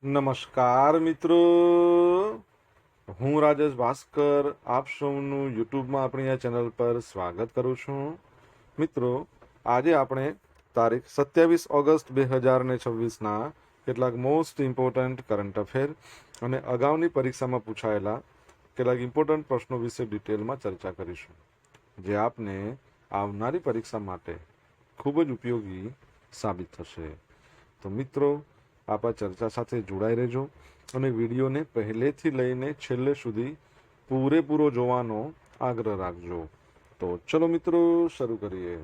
નમસ્કાર મિત્રો, હું રાજેશ ભાસ્કર આપ સૌનું યુટ્યુબમાં આપણી આ ચેનલ પર સ્વાગત કરું છું. મિત્રો, આજે આપણે તારીખ 27 ઓગસ્ટ 2026ના કેટલાક મોસ્ટ ઇમ્પોર્ટન્ટ કરંટ અફેર અને અગાઉની પરીક્ષામાં પૂછાયેલા કેટલાક ઇમ્પોર્ટન્ટ પ્રશ્નો વિશે ડિટેલમાં ચર્ચા કરીશું, જે આપને આવનારી પરીક્ષા માટે ખૂબ જ ઉપયોગી સાબિત થશે. તો મિત્રો, આપ આ ચર્ચા સાથે જોડાઈ રહેજો અને વિડીયોને પહેલેથી લઈને છેલ્લે સુધી પૂરેપૂરો જોવાનો આગ્રહ રાખજો. તો ચલો મિત્રો, શરૂ કરીએ.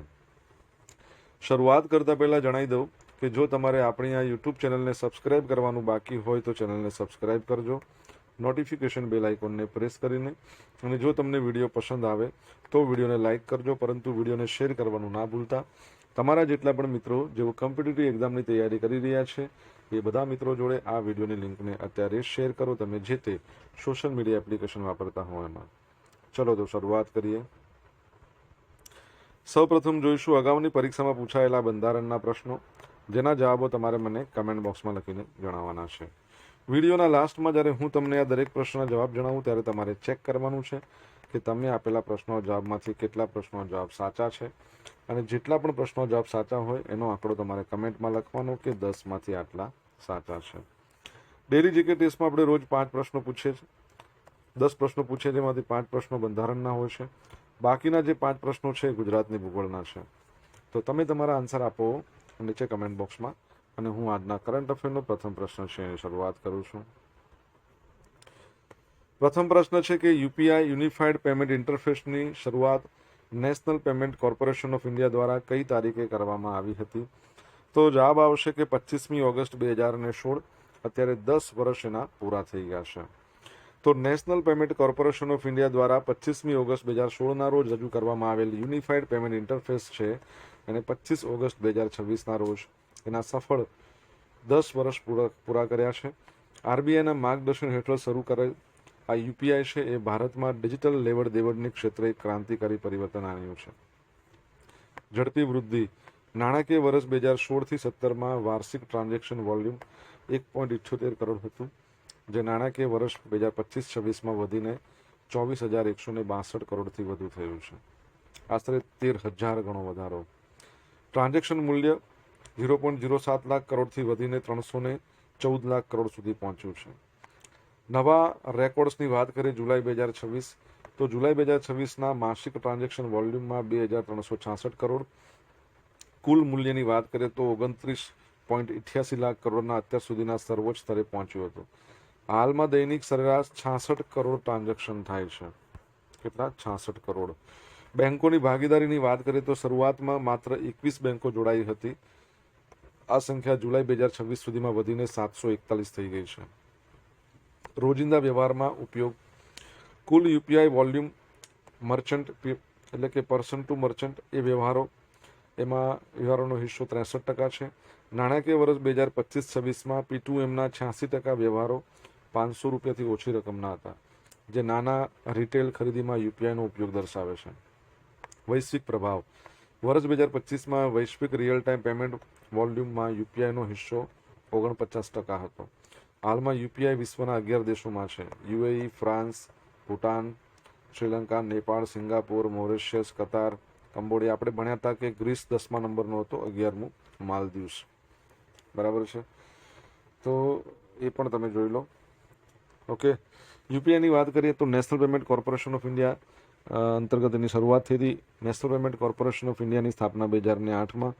શરૂઆત કરતા પહેલા જણાવી દઉં કે જો તમારે આપણી આ યુટ્યુબ ચેનલને સબસ્ક્રાઇબ કરવાનું બાકી હોય તો ચેનલને સબસ્ક્રાઇબ કરજો, નોટિફિકેશન બેલ આઇકોનને પ્રેસ કરીને, અને જો તમને વિડીયો પસંદ આવે તો વિડીયોને લાઇક કરજો, પરંતુ વિડીયોને શેર કરવાનું ના ભૂલતા. તમારા જેટલા પણ મિત્રો જેઓ કોમ્પિટિટિવ એક્ઝામની તૈયારી કરી રહ્યા છે એ બધા મિત્રો જોડે આ વિડીયોની લિંકને અત્યારે શેર કરો, તમે જે તે સોશિયલ મીડિયા એપ્લિકેશન વાપરતા હો એમાં. ચલો તો શરૂઆત કરીએ. સૌપ્રથમ જોઈશું અગાઉની પરીક્ષામાં પૂછાયેલા બંધારણના પ્રશ્નો, જેના જવાબો તમારે મને કમેન્ટ બોક્સમાં લખીને જણાવવાના છે. વિડીયોના લાસ્ટમાં જ્યારે હું તમને આ દરેક પ્રશ્નના જવાબ જણાવું ત્યારે તમારે ચેક કરવાનું છે કે તમે આપેલા પ્રશ્નો જવાબમાંથી કેટલા પ્રશ્નો જવાબ સાચા છે, અને જેટલા પણ પ્રશ્નો જવાબ સાચા હોય એનો આંકડો તમારે કમેન્ટમાં લખવાનો કે 10માંથી આટલા સાચા છે. ડેલી જીકે ટેસ્ટમાં આપણે રોજ 5 પ્રશ્નો પૂછીએ છીએ. 10 પ્રશ્નો પૂછીએ, જેમાંથી 5 પ્રશ્નો બંધારણના હોય છે. બાકીના જે 5 પ્રશ્નો છે ગુજરાતની ભૂગોળના છે. તો તમે તમારા આન્સર આપો નીચે કમેન્ટ બોક્સમાં, અને હું આજના કરંટ અફેરનો પ્રથમ પ્રશ્ન છે એની શરૂઆત કરું છું. પ્રથમ પ્રશ્ન છે કે યુપીઆઈ યુનિફાઈડ પેમેન્ટ ઇન્ટરફેસની શરૂઆત national payment corporation of India દ્વારા કઈ તારીખે કરવામાં આવી હતી? તો જવાબ આવશે કે 25મી ઓગસ્ટ 2016. અત્યારે 10 વર્ષ એના પૂરા થઈ ગયા છે. તો national payment corporation of India દ્વારા 25મી ઓગસ્ટ 2016ના રોજ રજૂ કરવામાં આવેલ યુનિફાઈડ પેમેન્ટ ઇન્ટરફેસ છે એને 25 ઓગસ્ટ 2026ના રોજ એના સફળ 10 વર્ષ પૂરા કર્યા છે. આરબીઆઈના માર્ગદર્શન હેઠળ શરૂ કરેલ આ યુપીઆઈ છે એ ભારતમાં ડિજિટલ લેવડ દેવડની ક્ષેત્રે એક ક્રાંતિકારી પરિવર્તન આવ્યું છે. ઝડપી વૃદ્ધિ. નાણાકીય વર્ષ 2016થી 17માં વાર્ષિક ટ્રાન્ઝેક્શન વોલ્યુમ 1.78 કરોડ હતું, જે નાણાકીય વર્ષ 2025-26માં વધીને 24,162 કરોડથી વધુ થયું છે. આશરે 13,000 ગણો વધારો. ટ્રાન્ઝેક્શન મૂલ્ય 0.07 લાખ કરોડથી વધીને 314 લાખ કરોડ સુધી પહોંચ્યું છે. નવા રેકોર્ડ્સની વાત કરીએ જુલાઈ 2026, તો જુલાઈ 2026ના માસિક ટ્રાન્ઝેક્શન વોલ્યુમમાં 2,366 કરોડ. કુલ મૂલ્યની વાત કરીએ તો 29.88 લાખ કરોડના અત્યાર સુધીના સર્વોચ્ચ સ્તરે પહોંચ્યું હતું. હાલમાં દૈનિક સરેરાશ 66 કરોડ ટ્રાન્ઝેક્શન થાય છે. કેટલા? 66 કરોડ. બેંકોની ભાગીદારીની વાત કરીએ તો શરૂઆતમાં માત્ર 21 બેંકો જોડાઈ હતી. આ સંખ્યા જુલાઈ 2026 સુધીમાં વધીને 741 થઈ ગઈ છે. રોજિંદા વ્યવહારમાં ઉપયોગ. કુલ યુપીઆઈ વોલ્યુમ મર્ચન્ટ એટલે કે પર્સન ટુ મર્ચન્ટ એ વ્યવહારોનો હિસ્સો 63% છે. નાણાકીય વર્ષ 2025-26માં P2Mના 86% વ્યવહારો 500 રૂપિયાથી ઓછી રકમના હતા, જે નાના રિટેલ ખરીદીમાં યુપીઆઈનો ઉપયોગ દર્શાવે છે. વૈશ્વિક પ્રભાવ. વર્ષ 2025માં વૈશ્વિક રિયલ ટાઈમ પેમેન્ટ વોલ્યુમમાં યુપીઆઈનો હિસ્સો 49% હતો. હાલમાં યુપીઆઈ વિશ્વના 11 દેશોમાં છે: UAE, France, Bhutan, Sri Lanka, Nepal, Singapore, Mauritius, કતાર, કંબોડિયા. આપણે ભણ્યા હતા કે ગ્રીસ 10મા નંબરનો હતો, 11મું માલદીવ્સ. બરાબર છે, તો એ પણ તમે જોઈ લો. ઓકે, યુપીઆઈની વાત કરીએ તો national payment corporation of India અંતર્ગત એની શરૂઆત થઈ હતી. નેશનલ પેમેન્ટ કોર્પોરેશન ઓફ ઇન્ડિયાની સ્થાપના 2008માં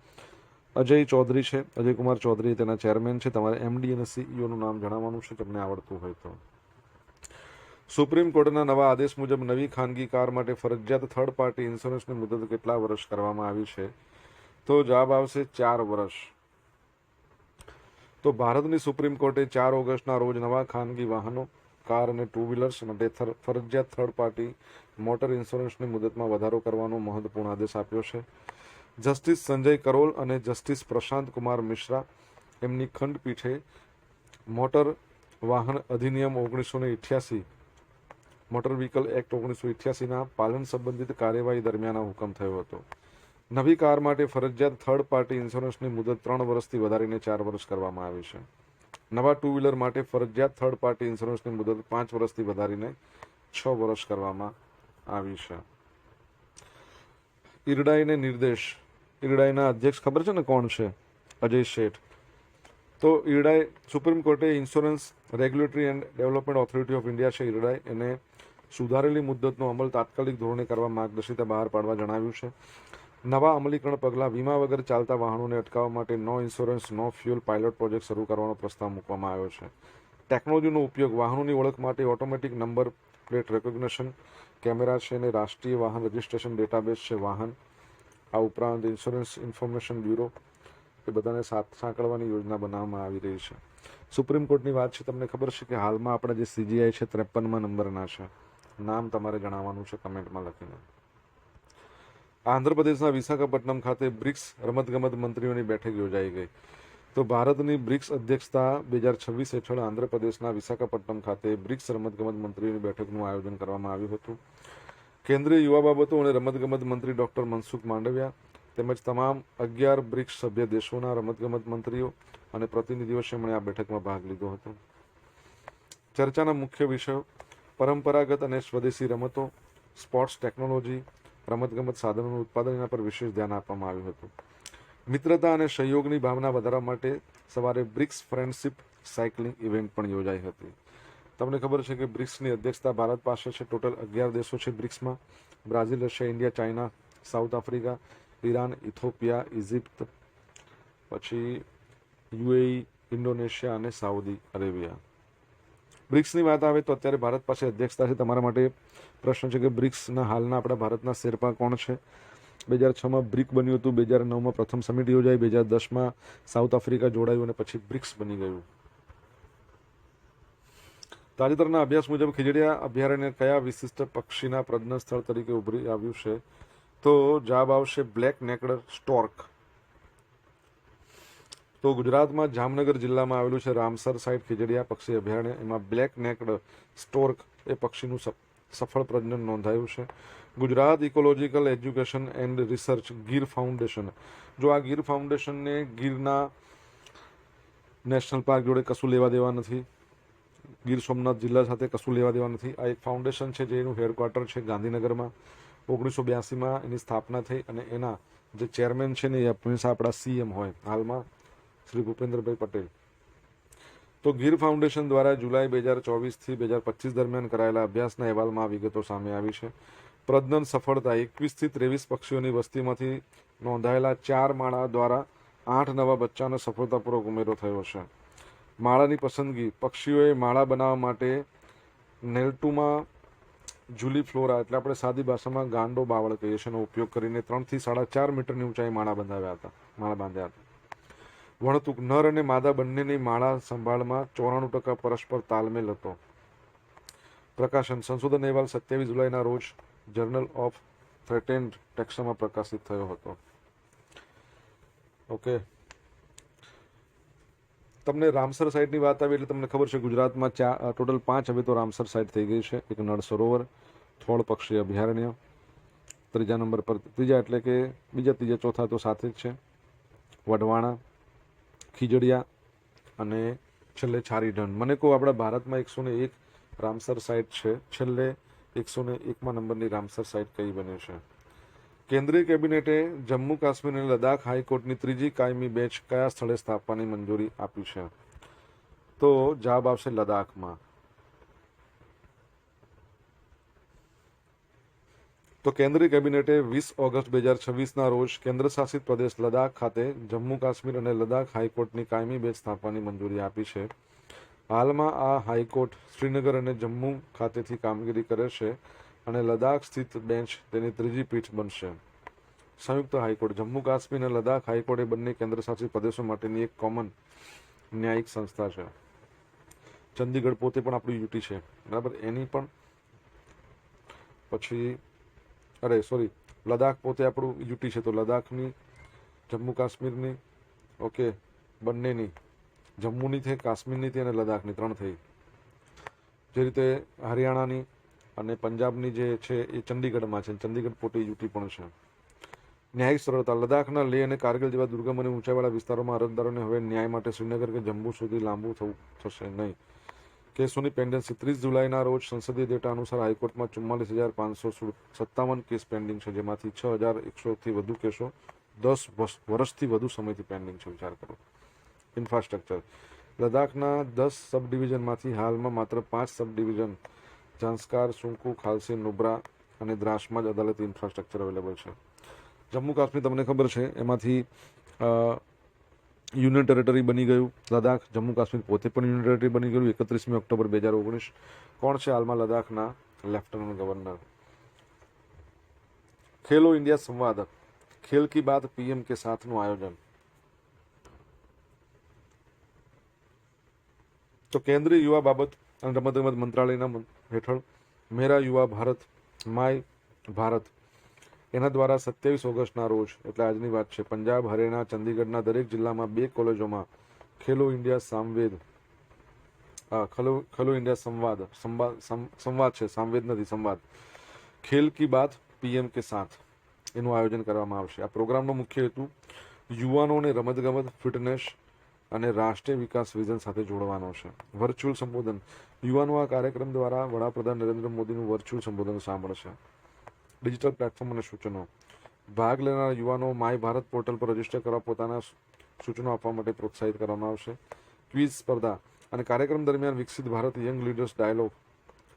અજય ચૌધરી છે, અજય કુમાર ચૌધરી તેના ચેરમેન છે. તમારે એમડી અને સીઈઓનું નામ જણાવવાનું છે તમને આવડતું હોય તો. સુપ્રીમ કોર્ટના નવા આદેશ મુજબ નવી ખાનગી કાર માટે ફરજિયાત થર્ડ પાર્ટી ઇન્સ્યોરન્સની મુદત કેટલા વર્ષ કરવામાં આવી છે? તો જવાબ આવશે 4 વર્ષ. તો ભારતની સુપ્રીમ કોર્ટે 4 ઓગસ્ટના રોજ નવા ખાનગી વાહનો, કાર અને ટુ વ્હીલર્સ માટે ફરજિયાત થર્ડ પાર્ટી મોટર ઇન્સ્યોરન્સની મુદતમાં વધારો કરવાનો મહત્વપૂર્ણ આદેશ આપ્યો છે. જસ્ટિસ સંજય કરોલ અને જસ્ટિસ પ્રશાંત કુમાર મિશ્રા એમની ખંડપીઠે મોટર વાહન અધિનિયમ 1988, મોટર વ્હીકલ એક્ટ 1988ના પાલન સંબંધિત કાર્યવાહી દરમિયાન આ હુકમ થયો હતો. નવી કાર માટે ફરજિયાત થર્ડ પાર્ટી ઇન્સ્યોરન્સની મુદત 3 વર્ષથી વધારીને 4 વર્ષ કરવામાં આવી છે. નવા ટુ વ્હીલર માટે ફરજિયાત થર્ડ પાર્ટી ઇન્સ્યોરન્સની મુદત 5 વર્ષથી વધારીને 6 વર્ષ કરવામાં આવી છે. ઇરડાઈને નિર્દેશ. ઇરડાઈના અધ્યક્ષ ખબર છે ને કોણ છે? અજય શેઠ. તો ઇરડાઈ સુપ્રીમ કોર્ટે insurance regulatory and development authority of India છે ઇરડાઈ, એને સુધારેલી મુદ્દતનો અમલ તાત્કાલિક ધોરણે કરવા માર્ગદર્શિકા બહાર પાડવા જણાવ્યું છે. નવા અમલીકરણ પગલાં. વીમા વગર ચાલતા વાહનોને અટકાવવા માટે નો ઇન્સ્યોરન્સ નો ફ્યુઅલ પાયલોટ પ્રોજેક્ટ શરૂ કરવાનો પ્રસ્તાવ મૂકવામાં આવ્યો છે. ટેકનોલોજીનો ઉપયોગ. વાહનોની ઓળખ માટે automatic number plate recognition camera છે અને રાષ્ટ્રીય વાહન રજિસ્ટ્રેશન ડેટાબેઝ છે વાહન. આ ઉપરાંત ઇન્સ્યોરન્સ ઇન્ફોર્મેશન બ્યુરો, એ બધાને સાંકળવાની યોજના બનાવવામાં આવી રહી છે. સુપ્રીમ કોર્ટની વાત છે. તમને ખબર છે કે હાલમાં આપણા જે CGI છે 53મા નંબરના છે. નામ તમારે જણાવવાનું છે કમેન્ટમાં લખીને. આંધ્રપ્રદેશના વિશાખાપટ્ટનમ ખાતે બ્રિક્સ રમતગમત મંત્રીઓની બેઠક યોજાઈ ગઈ. તો ભારતની બ્રિક્સ અધ્યક્ષતા 2026 હેઠળ આંધ્રપ્રદેશના વિશાખાપટ્ટનમ ખાતે બ્રિક્સ રમતગમત મંત્રીઓની બેઠકનું આયોજન કરવામાં આવ્યું હતું. કેન્દ્રીય યુવા બાબતો અને રમતગમત મંત્રી ડોક્ટર મનસુખ માંડવિયા તેમજ તમામ 11 બ્રિક્સ સભ્ય દેશોના રમતગમત મંત્રીઓ અને પ્રતિનિધિઓ તેમણે આ બેઠકમાં ભાગ લીધો હતો. ચર્ચાના મુખ્ય વિષયો પરંપરાગત અને સ્વદેશી રમતો, સ્પોર્ટ્સ ટેકનોલોજી, રમતગમત સાધનોનું ઉત્પાદન, એના પર વિશેષ ધ્યાન આપવામાં આવ્યું હતું. મિત્રતા અને સહયોગની ભાવના વધારવા માટે સવારે બ્રિક્સ ફ્રેન્ડશિપ સાયકલિંગ ઇવેન્ટ પણ યોજાઈ હતી. તમને ખબર છે કે બ્રિક્સની અધ્યક્ષતા ભારત પાસે છે. ટોટલ 11 દેશો છે બ્રિક્સમાં. Brazil, Russia, India, China, South Africa, Iran, Ethiopia, Egypt, પછી UAE, ઇન્ડોનેશિયા અને સાઉદી અરેબિયા. બ્રિક્સની વાત આવે તો અત્યારે ભારત પાસે અધ્યક્ષતા છે. તમારા માટે પ્રશ્ન છે કે બ્રિક્સના હાલના આપણા ભારતના શેરપા કોણ છે? 2006માં બ્રિક બન્યું હતું, 2009માં પ્રથમ સમિટ યોજાઈ, 2010માં સાઉથ આફ્રિકા જોડાયું અને પછી બ્રિક્સ બની ગયું. તાજેતરના અભ્યાસ મુજબ ખીજડીયા અભયારણ્ય કયા વિશિષ્ટ પક્ષીના પ્રજનન સ્થળ તરીકે ઉભરી આવ્યું છે? તો જવાબ આવશે બ્લેક નેકડ સ્ટોર્ક. તો ગુજરાતમાં જામનગર જિલ્લામાં આવેલું છે રામસર સાઇટ ખીજડીયા પક્ષી અભયારણ્ય. એમાં બ્લેક નેકડ સ્ટોર્ક એ પક્ષીનું સફળ પ્રજનન નોંધાયું છે. Gujarat ecological education and research Gir foundation. જો આ ગીર ફાઉન્ડેશનને ગીરના નેશનલ પાર્ક જોડે કશું લેવા દેવા નથી, ગીર સોમનાથ જિલ્લા સાથે કશું લેવા દેવા નથી. આ એક ફાઉન્ડેશન છે જેનું હેડક્વાર્ટર છે ગાંધીનગરમાં. 1982માં એની સ્થાપના થઈ અને એના જે ચેરમેન છે ને એ હંમેશા આપણા CM હોય, હાલમાં શ્રી ભૂપેન્દ્રભાઈ પટેલ. તો ગીર ફાઉન્ડેશન દ્વારા જુલાઈ 2024થી 2025 દરમિયાન કરાયેલા અભ્યાસના અહેવાલમાં આ વિગતો સામે આવી છે. પ્રજનન સફળતા. 21થી 23 પક્ષીઓની વસ્તીમાંથી નોંધાયેલા 4 માળા દ્વારા 8 નવા બચ્ચાનો સફળતાપૂર્વક ઉમેરો થયો છે. માળાની પસંદગી. પક્ષીઓએ માળા બનાવવા માટે નેલ્ટુમા જુલીફ્લોરા, એટલે આપણે સાદી ભાષામાં ગાંડો બાવળ કહીએ છીએ, એનો ઉપયોગ કરીને 3 થી 4.5 મીટરની ઊંચાઈ માળા બાંધ્યા હતા. વણતુક. નર અને માદા બંનેની માળા સંભાળમાં 94% પરસ્પર તાલમેલ હતો. પ્રકાશન. સંશોધન અહેવાલ 27 જુલાઈના રોજ જર્નલ ઓફ થ્રેટેન્ડ ટેક્સામાં પ્રકાશિત થયો હતો. ઓકે, તમને રામસર સાઇટની વાત આવી એટલે તમને ખબર છે ગુજરાતમાં ટોટલ 5 હવે તો રામસર સાઇટ થઈ ગઈ છે. એક નળ સરોવર, થોળ પક્ષી અભયારણ્ય, ત્રીજા નંબર પર, ત્રીજા એટલે કે બીજા ત્રીજા ચોથા તો સાથે જ છે વઢવાણા, ખીજડીયા અને છેલ્લે છારીઢંઢ. મને કહો આપણા ભારતમાં 101 રામસર સાઇટ છે, છેલ્લે 101મા નંબરની રામસર સાઇટ કઈ બને છે? કેન્દ્રીય કેબિનેટે જમ્મુ કાશ્મીર અને લદ્દાખ હાઈકોર્ટની 3જી કાયમી બેન્ચ કયા સ્થળે સ્થાપવાની મંજૂરી આપી છે? તો જવાબ આવશે લદ્દાખમાં. તો કેન્દ્રીય કેબિનેટે 20 ઓગસ્ટ 2026ના રોજ કેન્દ્રશાસિત પ્રદેશ લદ્દાખ ખાતે જમ્મુ કાશ્મીર અને લદ્દાખ હાઈકોર્ટની કાયમી બેન્ચ સ્થાપવાની મંજૂરી આપી છે. હાલમાં આ હાઈકોર્ટ શ્રીનગર અને જમ્મુ ખાતેથી કામગીરી કરે છે અને લદ્દાખ સ્થિત બેન્ચ તેની 3જી પીઠ બનશે. સંયુક્ત હાઈકોર્ટ. જમ્મુ કાશ્મીર અને લદ્દાખ હાઈકોર્ટ એ બંને કેન્દ્રશાસિત પ્રદેશો માટેની એક કોમન ન્યાયિક સંસ્થા છે. ચંદીગઢ પોતે પણ આપણું UT છે, બરાબર, એની પણ પછી લદ્દાખ પોતે આપણું UT છે, તો લદ્દાખની, જમ્મુ કાશ્મીરની, ઓકે, બંનેની, જમ્મુની થઈ, કાશ્મીરની થઈ અને લદ્દાખની 3 થઈ. જે રીતે હરિયાણાની અને પંજાબની જે છે એ ચંડીગઢમાં છે, ચંદીગઢ પોતે UT પણ છે. ન્યાયિક સરળતા. લદ્દાખના લેહ અને કારગિલ જેવા દુર્ગમ અને ઊંચાઈવાળા વિસ્તારોમાં અરજદારોને હવે ન્યાય માટે શ્રીનગર કે જમ્મુ સુધી લાંબુ થશે નહીં. કેસોની પેન્ડન્સી. 30 જુલાઈના રોજ સંસદીય ડેટા અનુસાર હાઈકોર્ટમાં 44,557 કેસ પેન્ડિંગ છે, જેમાંથી 6,100થી વધુ કેસો 10 વર્ષથી વધુ સમયથી પેન્ડિંગ છે. વિચાર કરો. ઇન્ફ્રાસ્ટ્રક્ચર. લદ્દાખના 10 સબ ડિવિઝનમાંથી હાલમાં માત્ર 5 સબ ડિવિઝન ઝાંસ્કાર, સુંકુ, ખાલસી, નુબ્રા અને દ્રાસમાં જ અદાલતી ઇન્ફ્રાસ્ટ્રક્ચર અવેલેબલ છે. જમ્મુ કાશ્મીર તમને ખબર છે એમાંથી યુનિયન ટેરેટરી બની ગયું લદ્દાખ. જમ્મુ કાશ્મીર પોતે પણ યુનિયન ટેરેટરી બની ગયું 31 ઓક્ટોબર 2019. કોણ છે હાલમાં લદ્દાખના લેફ્ટનન્ટ ગવર્નર? ખેલો ઇન્ડિયા સંવાદ. ખેલ કી બાત પીએમ કે સાથનું આયોજન. તો કેન્દ્રીય યુવા બાબત અને રમતગમત મંત્રાલયના હેઠળ મેરા યુવા ભારત, માય ભારત, એના દ્વારા 27 ઓગસ્ટના રોજ, એટલે આજની વાત છે, પંજાબ, હરિયાણા, ચંદીગઢના દરેક જિલ્લામાં 2 કોલેજોમાં ખેલો ઇન્ડિયા સંવાદ છે, સામવેદ નથી, સંવાદ, ખેલ કી બાત પીએમ કે સાથ, એનું આયોજન કરવામાં આવશે. આ પ્રોગ્રામનો મુખ્ય હેતુ યુવાનોને રમતગમત, ફિટનેસ અને રાષ્ટ્રીય વિકાસ વિઝન સાથે જોડવાનો છે. વર્ચ્યુઅલ સંબોધન. યુવાનો આ કાર્યક્રમ દ્વારા વડાપ્રધાન નરેન્દ્ર મોદીનું વર્ચ્યુઅલ સંબોધન સાંભળશે. ડિજિટલ પ્લેટફોર્મ અને સૂચનો. ભાગ લેનાર યુવાનો માય ભારત પોર્ટલ પર રજીસ્ટર કરવા પોતાના સૂચનો આપવા માટે પ્રોત્સાહિત કરવામાં આવશે. ક્વિઝ સ્પર્ધા અને કાર્યક્રમ દરમિયાન વિકસિત Bharat young leaders dialogue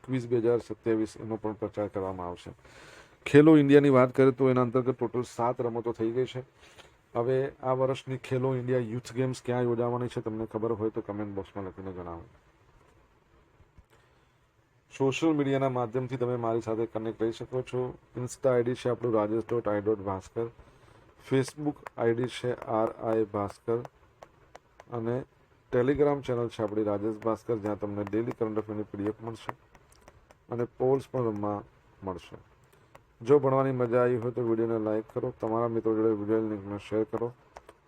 quiz 2027 એનો પણ પ્રચાર કરવામાં આવશે. ખેલો ઇન્ડિયાની વાત કરીએ તો એના અંતર્ગત ટોટલ 7 રમતો થઈ ગઈ છે. હવે આ વર્ષની ખેલો ઇન્ડિયા યુથ ગેમ્સ ક્યાં યોજાવાની છે તમને ખબર હોય તો કમેન્ટ બોક્સમાં લખીને જણાવો. સોશિયલ મીડિયાના માધ્યમથી તમે મારી સાથે કનેક્ટ રહી શકો છો. ઇન્સ્ટા આઈડી છે આપણું rajesh.i.bhaskar, ફેસબુક આઈડી છે RI ભાસ્કર અને ટેલિગ્રામ ચેનલ છે આપણી રાજેશ ભાસ્કર, જ્યાં તમને ડેલી કરંટ અફેરની PDF મળશે અને પોલ્સ પણ રમવા મળશે. જો ભણવાની મજા આવી હોય તો વિડીયોને લાઇક કરો, તમારા મિત્રો જોડે વિડીયો લિંકને શેર કરો,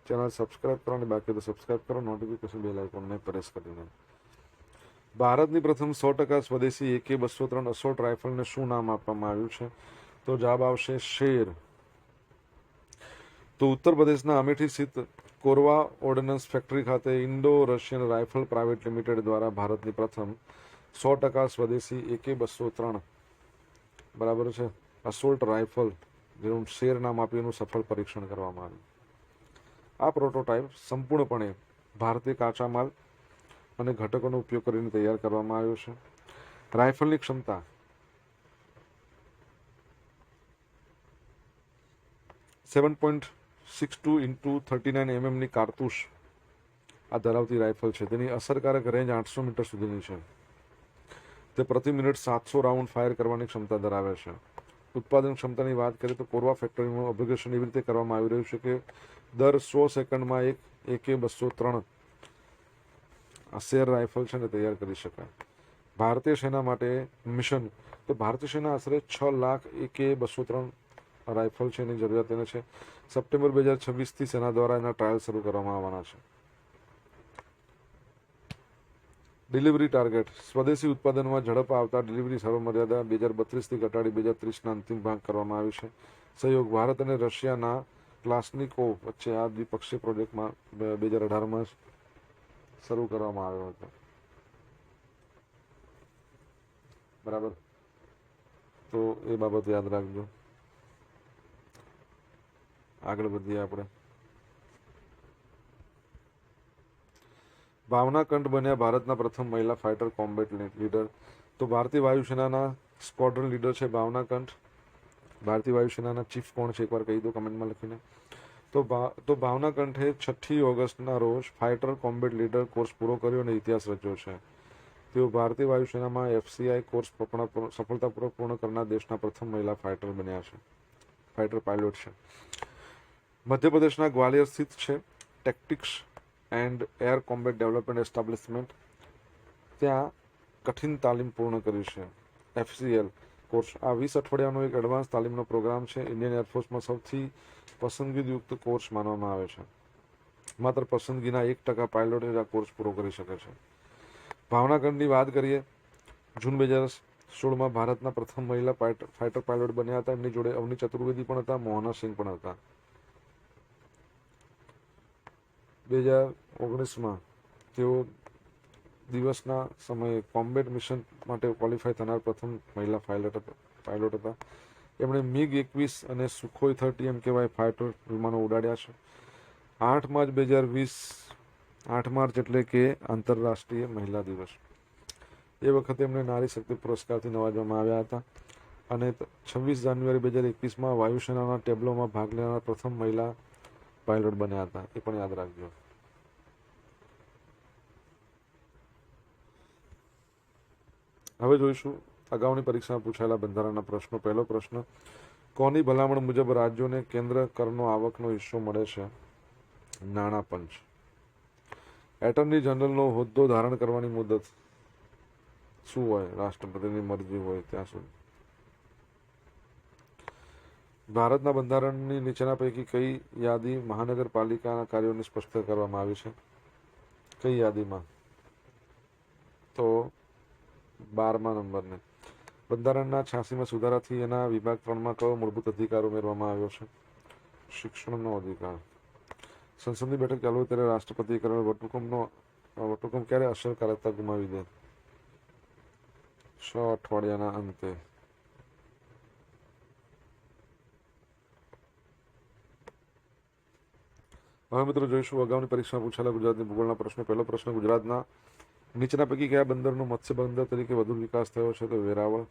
ચેનલ સબસ્ક્રાઇબ કરો અને બાકી તો સબસ્ક્રાઇબ કરો, નોટિફિકેશન બેલ આઇકોનને પ્રેસ કરીને. ભારતની પ્રથમ 100% સ્વદેશી AK-203 અસોલ્ટ રાઇફલને શું નામ આપવામાં આવ્યું છે? તો જવાબ આવશે શેર. તો ઉત્તર પ્રદેશના અમેઠી સ્થિત કોરવા ઓર્ડિનન્સ ફેક્ટરી ખાતે Indo Russian rifle private limited દ્વારા ભારતની પ્રથમ 100% સ્વદેશી AK-203 બરાબર છે અસોલ્ટ રાઇફલ, જેનું શેર નામ આપ્યું, એનું સફળ પરીક્ષણ કરવામાં આવ્યું. આ પ્રોટોટાઇપ સંપૂર્ણપણે ભારતીય કાચા માલ અને ઘટકોનો ઉપયોગ કરીને તૈયાર કરવામાં આવ્યો છે. રાઇફલની ક્ષમતા 7.62 × 39 mm કારતૂસ આ ધરાવતી રાઇફલ છે. તેની અસરકારક રેન્જ 800 મીટર સુધીની છે. તે પ્રતિ મિનિટ 700 રાઉન્ડ ફાયર કરવાની ક્ષમતા ધરાવે છે. ઉત્પાદન ક્ષમતાની વાત કરીએ તો કોરવા ફેક્ટરીનું અપગ્રેડેશન એવી રીતે કરવામાં આવી રહ્યું છે કે દર 100 સેકન્ડમાં એક AK-203 આ શેર રાઇફલ છે ને તૈયાર કરી શકાય. ભારતીય સેના માટે મિશન, તો ભારતીય સેના આશરે 6 લાખ AK-203 રાઇફલ છે એની જરૂરિયાત એને છે. સપ્ટેમ્બર 2026થી સેના દ્વારા એના ટ્રાયલ શરૂ કરવામાં આવવાના છે. Delivery target. સ્વદેશી ઉત્પાદનમાં ઝડપ આવતા ડિલિવરી સમયમર્યાદા 2032થી ઘટાડી 2030ના અંતિમ ભાગ કરવામાં આવી છે. સહયોગ. ભારત અને રશિયાના ક્લાસનિકોવ વચ્ચે આ દ્વિપક્ષીય પ્રોજેક્ટમાં 2018માં શરૂ કરવામાં આવ્યો હતો. બરાબર, તો એ બાબત યાદ રાખજો. આગળ વધીએ આપણે. ભાવના કંઠ બન્યા ભારતના પ્રથમ મહિલા ફાઇટર કોમ્બેટ લીડર. તો ભારતીય વાયુસેનાના સ્ક્વોડ્રન લીડર છે ભાવના કંઠ. ભારતીય વાયુસેનાના ચીફ કોણ છે એકવાર કહી દો કમેન્ટમાં લખીને. તો ભાવના કંઠે 6 ઓગસ્ટના રોજ ફાઇટર કોમ્બેટ લીડર કોર્સ પૂરો કર્યો અને ઇતિહાસ રચ્યો છે. તેઓ ભારતીય વાયુસેનામાં FCI કોર્સ સફળતાપૂર્વક પૂર્ણ કરનાર દેશના પ્રથમ મહિલા ફાઇટર બન્યા છે, ફાઇટર પાયલોટ છે. મધ્યપ્રદેશના ગ્વાલિયર સ્થિત છે tactics and air combat development establishment, ત્યાં કઠિન તાલીમ પૂર્ણ કરી છે FCL કોર્સ. આ 20 અઠવાડિયાનો એક એડવાન્સ તાલીમનો પ્રોગ્રામ છે. ઇન્ડિયન એરફોર્સમાં સૌથી પસંદગીયુક્ત કોર્સ માનવામાં આવે છે. માત્ર પસંદગીના 1% પાયલોટ જ આ કોર્સ પૂરો કરી શકે છે. ભાવના કંઠની વાત કરીએ, જૂન 2016માં ભારતના પ્રથમ મહિલા ફાઇટર પાયલોટ બન્યા હતા. એમની જોડે અવની ચતુર્વેદી પણ હતા, મોહના સિંહ પણ હતા. 2019માં તેઓ દિવસના સમયે કોમ્બેટ મિશન માટે ક્વોલિફાય થનાર પ્રથમ મહિલા પાયલોટ હતા. એમણે MiG-21 અને સુખોઈ 30 MKY ફાઇટર વિમાનો ઉડાડ્યા છે. 8 માર્ચ 2020, 8 માર્ચ એટલે કે આંતરરાષ્ટ્રીય મહિલા દિવસ. એ વખતે એમને નારી શક્તિ પુરસ્કારથી નવાજવામાં આવ્યા હતા અને 26 જાન્યુઆરી 2021માં વાયુસેનાના ટેબ્લોમાં ભાગ લેનાર પ્રથમ મહિલા પાયલોટ બન્યા હતા. એ પણ યાદ રાખજો. હવે જોઈશું અગાઉની પરીક્ષામાં પૂછાયેલા બંધારણના પ્રશ્નો. પહેલો પ્રશ્ન, કોની ભલામણ મુજબ રાજ્યોને કેન્દ્ર કરનો આવકનો હિસ્સો મળે છે? નાણાં પંચ. એટર્ની જનરલનો હોદ્દો ધારણ કરવાની મુદત શું હોય? રાષ્ટ્રપતિની મરજી હોય ત્યાં સુધી. ભારતના બંધારણની નીચેના પૈકી કઈ યાદી મહાનગરપાલિકાના કાર્યોની સ્પષ્ટ કરવામાં આવી છે? કઈ યાદીમાં? તો 12મા નંબરની. બંધારણના 86માં સુધારાથી એના વિભાગ 3માં કયો મૂળભૂત અધિકાર ઉમેરવામાં આવ્યો છે? શિક્ષણનો અધિકાર. સંસદની બેઠક ચાલુ હોય ત્યારે રાષ્ટ્રપતિ કરેલ વટહુકમ ક્યારે અસરકારકતા ગુમાવી દે? 6 અઠવાડિયાના અંતે. હવે મિત્રો જોઈશું અગાઉની પરીક્ષામાં પૂછાયેલા ગુજરાતની ભૂગોળના પ્રશ્નો. પહેલો પ્રશ્ન, ગુજરાતના નીચેના પૈકી કયા બંદરનો મત્સ્ય બંદર તરીકે વધુ વિકાસ થયો છે? તો વેરાવળ.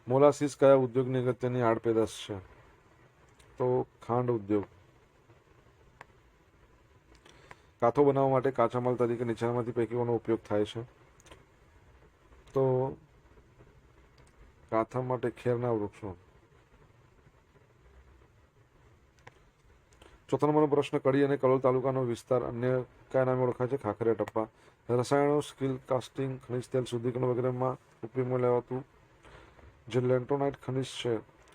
મોલાસીસ કયા ઉદ્યોગની અગત્યની આડપેદાશ છે? તો ખાંડ ઉદ્યોગ. કાથો બનાવવા માટે કાચા માલ તરીકે નીચેનામાંથી પૈકીનો ઉપયોગ થાય છે? તો કાથા માટે ખેરના વૃક્ષો. ચોથા નંબરનો પ્રશ્ન, કડી અને કલોલ તાલુકાનો વિસ્તાર અન્ય કયા નામે ઓળખાય છે? ખાખરિયા ટપ્પા. રસાયણો, સ્ટીલ, કાસ્ટિંગ, ખનિજ તેલ શુદ્ધિકરણ વગેરેમાં ઉપયોગમાં લેવાતું જે લેન્ટોનાઇટ ખનિજ છે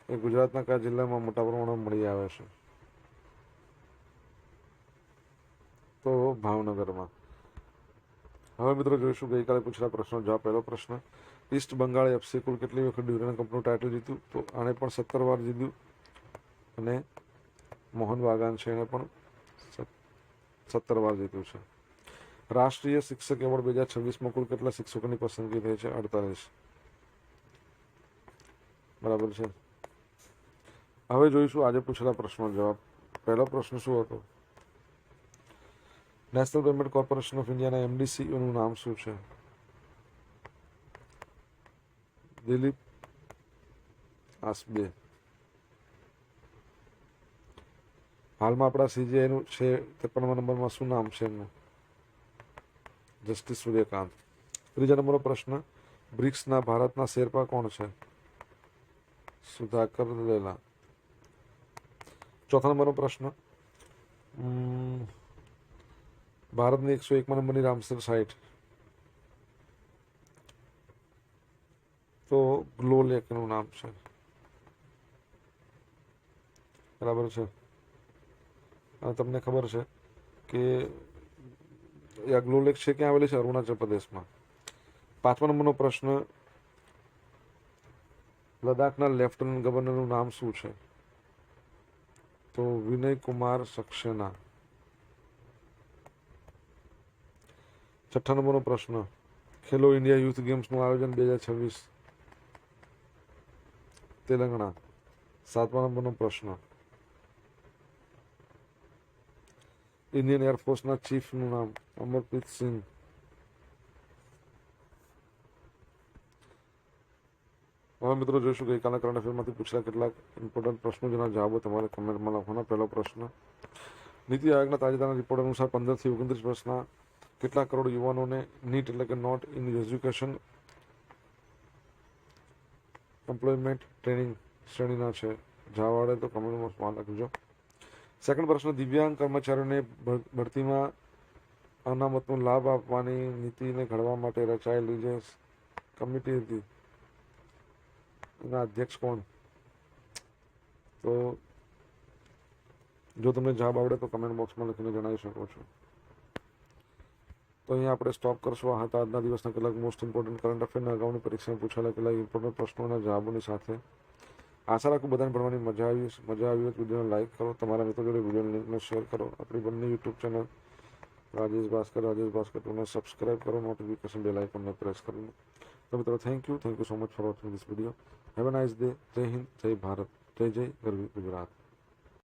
એ ગુજરાતના કયા જિલ્લામાં મોટા પ્રમાણમાં મળી આવે છે? તો ભાવનગરમાં. હવે મિત્રો જોઈશું ગઈકાલે પૂછેલા પ્રશ્નો જવાબ. પહેલો પ્રશ્ન, ઈસ્ટ બંગાળ FC કુલ કેટલી વખત ડ્યુરેન કપનું ટાઇટલ જીત્યું? તો આને પણ 17 વાર જીત્યું અને મોહન બાગાન છે એને પણ 17 વાર જીત્યું છે. રાષ્ટ્રીય શિક્ષક એવોર્ડ 2026માં કુલ કેટલા શિક્ષકોની પસંદગી થઈ છે? 48. બરાબર છે. હવે જોઈશું આજે પૂછેલા પ્રશ્નો જવાબ. પહેલો પ્રશ્ન શું હતો? નેશનલ પેમેન્ટ કોર્પોરેશન ઓફ ઇન્ડિયાના MD CEO નું નામ શું છે? દિલીપ આસબે. હાલમાં આપણા CGI નું છે 53મા નંબરમાં શું નામ છે એમનું? જસ્ટિસ સૂર્યકાંત. ત્રીજા નંબરનો પ્રશ્ન, બ્રિક્સના ભારતના શેરપા કોણ છે? સુધાકર લેલા. ચોથા નંબરનો પ્રશ્ન, ભારતની 101મા નંબરની રામસર સાઇટ તો ગ્લો લેકનું નામ છે. બરાબર છે. અને તમને ખબર છે કે આ ગ્લો લેક છે ક્યાં આવેલી છે? અરુણાચલ પ્રદેશમાં. 5મા નંબરનો પ્રશ્ન, લદ્દાખના લેફ્ટનન્ટ ગવર્નરનું નામ શું છે? તો વિનય કુમાર સક્સેના. 6 નંબરનો પ્રશ્ન, ખેલો ઇન્ડિયા યુથ ગેમ્સનું આયોજન 2026 તેલંગાણા. 7મા નંબરનો પ્રશ્ન, ઇન્ડિયન એરફોર્સના ચીફનું નામ? અમરપ્રીત સિંહ. હવે મિત્રો જોઈશું ગઈકાલના કરંટ અફેરમાંથી પૂછેલા કેટલાક ઇમ્પોર્ટન્ટ પ્રશ્નો જેના જવાબો તમારે કમેન્ટમાં લખવાના. પહેલો પ્રશ્ન, નીતિ આયોગના તાજેતરના રિપોર્ટ અનુસાર 15 થી 29 વર્ષના કેટલા કરોડ યુવાનોને નીટ એટલે કે not in education employment training શ્રેણીના છે? જવાબ આવડે તો કમેન્ટમાં લખજો. સેકન્ડ પ્રશ્ન, દિવ્યાંગ કર્મચારીઓને ભરતીમાં અનામતનો લાભ આપવાની નીતિને ઘડવા માટે રચાયેલી જે કમિટી હતી એના અધ્યક્ષ કોણ? તો જો તમને જવાબ આવડે તો કમેન્ટ બોક્સમાં લખીને જણાવી શકો છો. તો અહીંયા આપણે સ્ટોપ કરશું. આ હતા આજના દિવસના કેટલાક મોસ્ટ ઇમ્પોર્ટન્ટ કરંટ અફેરના અગાઉની પરીક્ષામાં પૂછાયેલા કેટલાક ઇમ્પોર્ટન્ટ પ્રશ્નોના જવાબોની સાથે. આશા રાખું બધાને ભણવાની મજા આવી હશે. મજા આવી હોય તો વિડીયોને લાઇક કરો, તમારા મિત્રો જોડે વિડીયોની લિંકને શેર કરો. આપણી બંને યુટ્યુબ ચેનલ રાજેશ ભાસ્કર ટુને સબસ્ક્રાઇબ કરો, નોટિફિકેશન બેલ આઇકોનને પ્રેસ કરીને. તો મિત્રો thank you so much for watching this video. Have a nice day. જય હિન્દ, જય ભારત, જય ગરવી ગુજરાત.